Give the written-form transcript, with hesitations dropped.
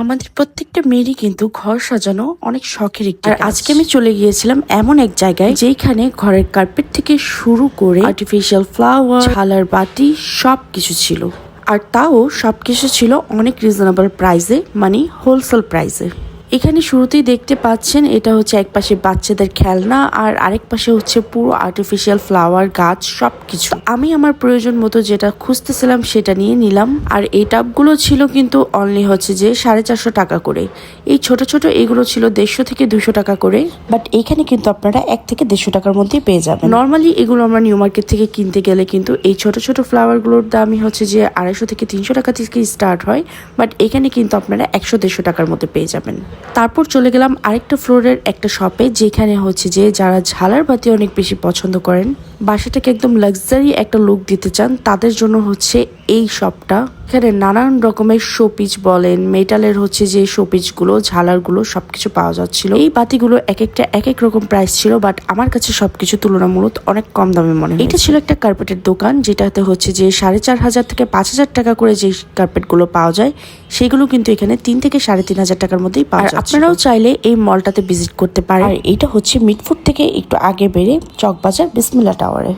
আমাদের প্রত্যেকটা মেয়েরই কিন্তু ঘর সাজানো অনেক শখের একটি কাজ। আজকে আমি চলে গিয়েছিলাম এমন এক জায়গায় যেখানে ঘরের কার্পেট থেকে শুরু করে আর্টিফিশিয়াল ফ্লাওয়ার, ঝালার বাতি সবকিছু ছিল। আর তাও সবকিছু ছিল অনেক রিজনেবল প্রাইসে, মানে হোলসেল প্রাইসে। এখানে শুরুতেই দেখতে পাচ্ছেন এটা হচ্ছে এক পাশে বাচ্চাদের খেলনা আর আরেক পাশে হচ্ছে পুরো আর্টিফিশিয়াল ফ্লাওয়ার গাছ সবকিছু। আমি আমার প্রয়োজন মতো যেটা খুঁজতেছিলাম সেটা নিয়ে নিলাম। আর এই টাবগুলো ছিল কিন্তু অনলি হচ্ছে যে 450 টাকা করে। এই ছোট ছোট এগুলো ছিল 150 থেকে 200 টাকা করে, বাট এখানে কিন্তু আপনারা 1 থেকে 150 টাকার মধ্যে পেয়ে যাবেন। নর্মালি এগুলো আমরা নিউ মার্কেট থেকে কিনতে গেলে কিন্তু এই ছোট ছোট ফ্লাওয়ারগুলোর দামই হচ্ছে যে 250 থেকে 300 টাকা থেকে স্টার্ট হয়, বাট এখানে কিন্তু আপনারা 100-150 টাকার মধ্যে পেয়ে যাবেন। তারপর চলে গেলাম আরেকটা ফ্লোরের একটা শপে, যেখানে হচ্ছে যে যারা ঝালার বাতি অনেক বেশি পছন্দ করেন, বাসাটাকে একদম লাক্সারি একটা লুক দিতে চান, তাদের জন্য হচ্ছে এই শপটা। এখানে নানান রকমের শোপিস বলেন, মেটালের হচ্ছে যে শোপিসগুলো, ঝালারগুলো সবকিছু পাওয়া যাচ্ছিল। এই বাতিগুলো এক একটা এক এক রকম প্রাইস ছিল, বাট আমার কাছে সবকিছু তুলনামূলক অনেক কম দামে মনে হয়। এটা ছিল একটা কার্পেটের দোকান, যেটাতে হচ্ছে যে 4500 থেকে 5000 টাকা করে যে কার্পেটগুলো পাওয়া যায়, সেগুলো কিন্তু এখানে 3 থেকে 3500 টাকার মধ্যেই পাওয়া যায়। আপনারাও চাইলে এই মলটাতে ভিজিট করতে পারেন। আর এটা হচ্ছে মিটফুট থেকে একটু আগে বেড়ে চকবাজার বিসমিল্লাহ টাওয়ারে।